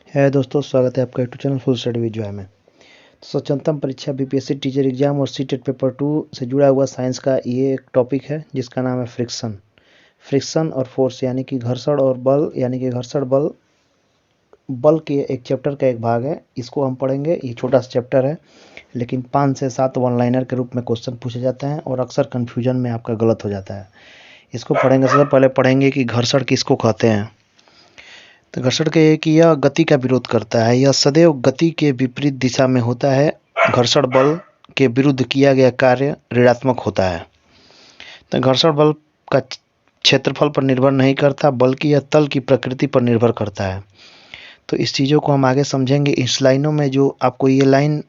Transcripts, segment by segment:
है दोस्तों, स्वागत है आपका YouTube channel full study with Joy में। तो स्वच्छंदम परीक्षा बीपीएससी टीचर एग्जाम और सीटेट पेपर 2 से जुड़ा हुआ साइंस का ये एक टॉपिक है जिसका नाम है फ्रिक्शन और फोर्स, यानी कि घर्षण और बल, यानी कि घर्षण बल के एक चैप्टर का एक भाग है। इसको हम पढ़ेंगे। ये छोटा सा चैप्टर है, लेकिन 5 से 7 वन लाइनर के रूप में क्वेश्चन पूछे जाते हैं और अक्सर कन्फ्यूजन में आपका गलत हो जाता है। इसको पढ़ेंगे। सबसे पहले पढ़ेंगे कि घर्षण किसको कहते हैं। तो घर्षण के कि यह गति का विरोध करता है, यह सदैव गति के विपरीत दिशा में होता है। घर्षण बल के विरुद्ध किया गया कार्य ऋणात्मक होता है। तो घर्षण बल का क्षेत्रफल पर निर्भर नहीं करता, बल्कि यह तल की प्रकृति पर निर्भर करता है। तो इस चीज़ों को हम आगे समझेंगे। इस लाइनों में जो आपको ये लाइन,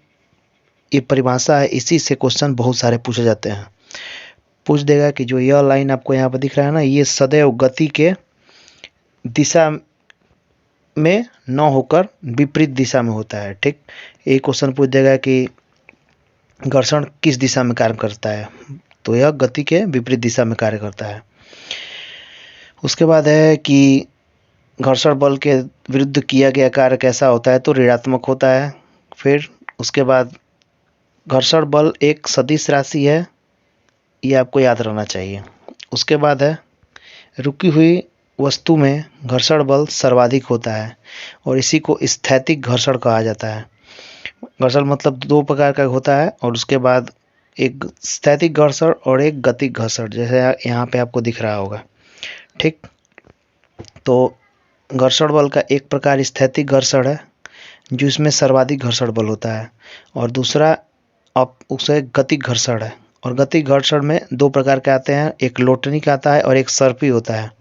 ये परिभाषा है, इसी से क्वेश्चन बहुत सारे पूछे जाते हैं। पूछ देगा कि जो यह लाइन आपको यहाँ पर दिख रहा है ना, ये सदैव गति के दिशा में न होकर विपरीत दिशा में होता है। ठीक, एक क्वेश्चन पूछ देगा कि घर्षण किस दिशा में कार्य करता है, तो यह गति के विपरीत दिशा में कार्य करता है। उसके बाद है कि घर्षण बल के विरुद्ध किया गया कार्य कैसा होता है, तो ऋणात्मक होता है। फिर उसके बाद घर्षण बल एक सदिश राशि है, ये आपको याद रहना चाहिए। उसके बाद है रुकी हुई वस्तु में घर्षण बल सर्वाधिक होता है और इसी को स्थैतिक घर्षण कहा जाता है। घर्षण मतलब दो प्रकार का होता है, और उसके बाद एक स्थैतिक घर्षण और एक गतिक घर्षण, जैसे यहाँ पे आपको दिख रहा होगा। ठीक, तो घर्षण बल का एक प्रकार स्थैतिक घर्षण है जो इसमें सर्वाधिक घर्षण बल होता है, और दूसरा अब उसे गतिक घर्षण है। और गतिक घर्षण में दो प्रकार के आते हैं, एक लोटनिक आता है और एक सर्पी होता है।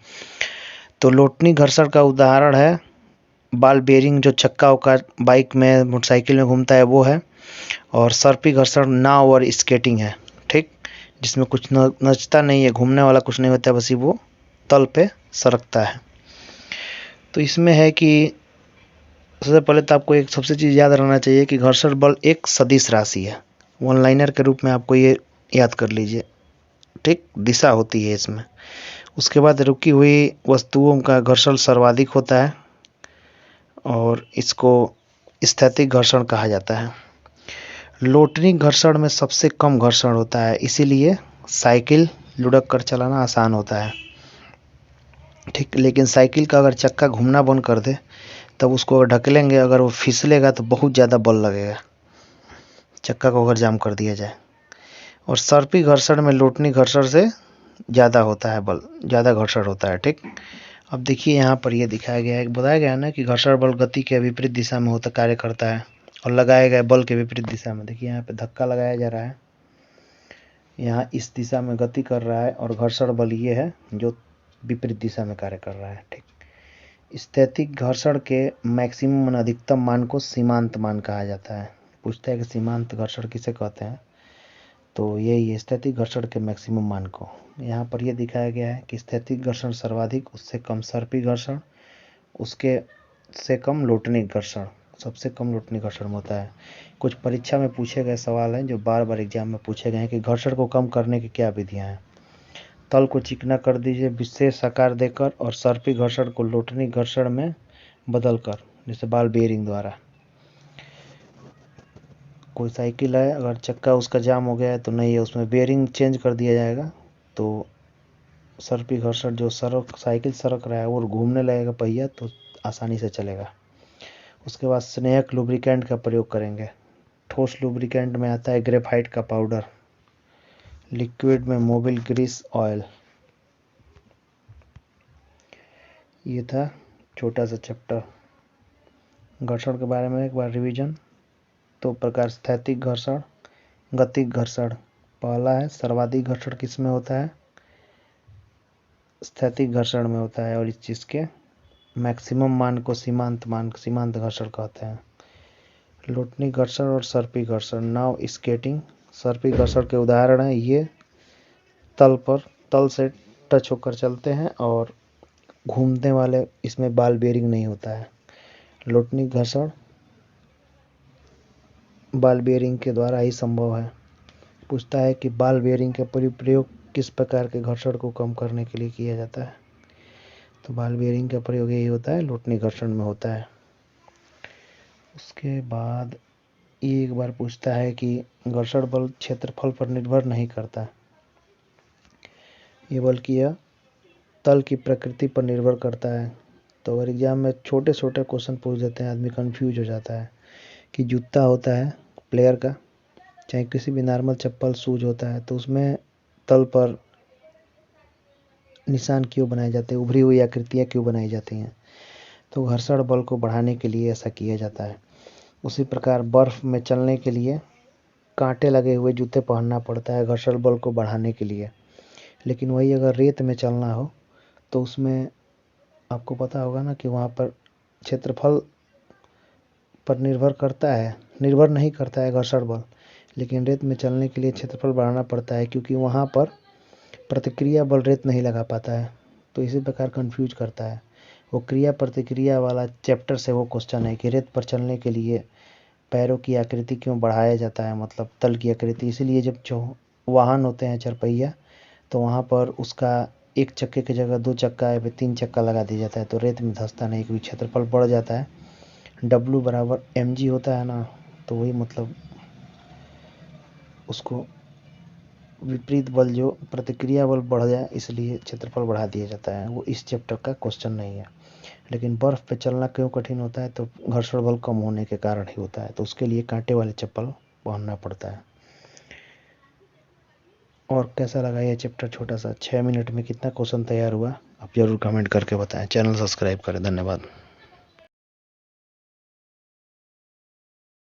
तो लोटनिक घर्षण का उदाहरण है बॉल बेरिंग, जो चक्का का बाइक में मोटरसाइकिल में घूमता है वो है। और सर्पी घर्षण नाव और स्केटिंग है। ठीक, जिसमें कुछ नचता नहीं है, घूमने वाला कुछ नहीं होता है, बस ही वो तल पे सरकता है। तो इसमें है कि सबसे पहले तो आपको एक सबसे चीज़ याद रखना चाहिए कि घर्षण बल एक सदिश राशि है। वन लाइनर के रूप में आपको ये याद कर लीजिए। ठीक, दिशा होती है इसमें। उसके बाद रुकी हुई वस्तुओं का घर्षण सर्वाधिक होता है और इसको स्थैतिक घर्षण कहा जाता है। लोटनिक घर्षण में सबसे कम घर्षण होता है, इसीलिए साइकिल लुढ़क कर चलाना आसान होता है। ठीक, लेकिन साइकिल का अगर चक्का घूमना बंद कर दे तब उसको अगर ढकेलेंगे, अगर वो फिसलेगा तो बहुत ज़्यादा बल लगेगा, चक्का को अगर जाम कर दिया जाए। और सर्पी घर्षण में लोटनिक घर्षण से ज़्यादा होता है बल, ज़्यादा घर्षण होता है। ठीक, अब देखिए यहाँ पर ये दिखाया गया है, बताया गया है ना कि घर्षण बल गति के विपरीत दिशा में होता कार्य करता है और लगाए गए बल के विपरीत दिशा में। देखिए यहाँ पे धक्का लगाया जा रहा है, यहाँ इस दिशा में गति कर रहा है, और घर्षण बल ये है जो विपरीत दिशा में कार्य कर रहा है। ठीक, स्थैतिक घर्षण के मैक्सिमम अधिकतम मान को सीमांत मान कहा जाता है। पूछता है कि सीमांत घर्षण किसे कहते हैं, तो यही स्थैतिक घर्षण के मैक्सिमम मान को। यहाँ पर यह दिखाया गया है कि स्थैतिक घर्षण सर्वाधिक, उससे कम सर्पी घर्षण, उसके से कम लोटनिक घर्षण, सबसे कम लोटनिक घर्षण होता है। कुछ परीक्षा में पूछे गए सवाल हैं जो बार बार एग्जाम में पूछे गए हैं कि घर्षण को कम करने की क्या विधियां हैं। तल को चिकना कर दीजिए विशेष आकार देकर, और सर्पी घर्षण को लोटनिक घर्षण में बदलकर, जैसे बॉल बेयरिंग द्वारा। कोई साइकिल है, अगर चक्का उसका जाम हो गया है तो नहीं है, उसमें बेयरिंग चेंज कर दिया जाएगा, तो सर्पी घर्षण जो साइकिल सरक रहा है वो घूमने लगेगा पहिया, तो आसानी से चलेगा। उसके बाद स्नेहक लुब्रिकेंट का प्रयोग करेंगे। ठोस लुब्रिकेंट में आता है ग्रेफाइट का पाउडर, लिक्विड में मोबिल ग्रीस ऑयल। ये था छोटा सा चैप्टर घर्षण के बारे में। एक बार रिवीजन, दो प्रकार स्थैतिक घर्षण, गतिक घर्षण। पहला है सर्वाधिक घर्षण किस में होता है, स्थैतिक घर्षण में होता है, और इस चीज़ के मैक्सिमम मान को सीमांत घर्षण कहते हैं। लोटनिक घर्षण और सर्पी घर्षण। नाव स्केटिंग सर्पी घर्षण के उदाहरण है। ये तल से टच होकर चलते हैं और घूमने वाले, इसमें बॉल बेयरिंग नहीं होता है। लोटनिक घर्षण बॉल बेयरिंग के द्वारा ही संभव है। पूछता है कि बॉल बेयरिंग का प्रयोग किस प्रकार के घर्षण को कम करने के लिए किया जाता है, तो बॉल बेयरिंग का प्रयोग यही होता है, लोटनिक घर्षण में होता है। उसके बाद ये एक बार पूछता है कि घर्षण बल क्षेत्रफल पर निर्भर नहीं करता, ये बल्कि यह तल की प्रकृति पर निर्भर करता है। तो अगर एग्जाम में छोटे छोटे क्वेश्चन पूछ देते हैं, आदमी कंफ्यूज हो जाता है कि जूता होता है प्लेयर का, चाहे किसी भी नॉर्मल चप्पल शूज होता है, तो उसमें तल पर निशान क्यों बनाए जाते हैं, उभरी हुई आकृतियाँ क्यों बनाई जाती हैं। तो घर्षण बल को बढ़ाने के लिए ऐसा किया जाता है। उसी प्रकार बर्फ़ में चलने के लिए कांटे लगे हुए जूते पहनना पड़ता है घर्षण बल को बढ़ाने के लिए। लेकिन वही अगर रेत में चलना हो तो उसमें आपको पता होगा ना कि वहाँ पर क्षेत्रफल पर निर्भर नहीं करता है घर्षण बल, लेकिन रेत में चलने के लिए क्षेत्रफल बढ़ाना पड़ता है, क्योंकि वहाँ पर प्रतिक्रिया बल रेत नहीं लगा पाता है। तो इसी प्रकार कंफ्यूज करता है। वो क्रिया प्रतिक्रिया वाला चैप्टर से वो क्वेश्चन है कि रेत पर चलने के लिए पैरों की आकृति क्यों बढ़ाया जाता है, मतलब तल की आकृति। इसीलिए जब जो वाहन होते हैं चरपहिया, तो वहाँ पर उसका एक चक्के की जगह 2 चक्का या फिर 3 चक्का लगा दिया जाता है, तो रेत में धंसता नहीं, क्योंकि क्षेत्रफल बढ़ जाता है। W बराबर mg होता है ना, तो वही मतलब उसको विपरीत बल जो प्रतिक्रिया बल बढ़ जाए, इसलिए क्षेत्रफल बढ़ा दिया जाता है। वो इस चैप्टर का क्वेश्चन नहीं है। लेकिन बर्फ़ पे चलना क्यों कठिन होता है, तो घर्षण बल कम होने के कारण ही होता है, तो उसके लिए कांटे वाले चप्पल पहनना पड़ता है। और कैसा लगा ये चैप्टर छोटा सा, 6 मिनट में कितना क्वेश्चन तैयार हुआ, आप जरूर कमेंट करके बताएं। चैनल सब्सक्राइब करें। धन्यवाद।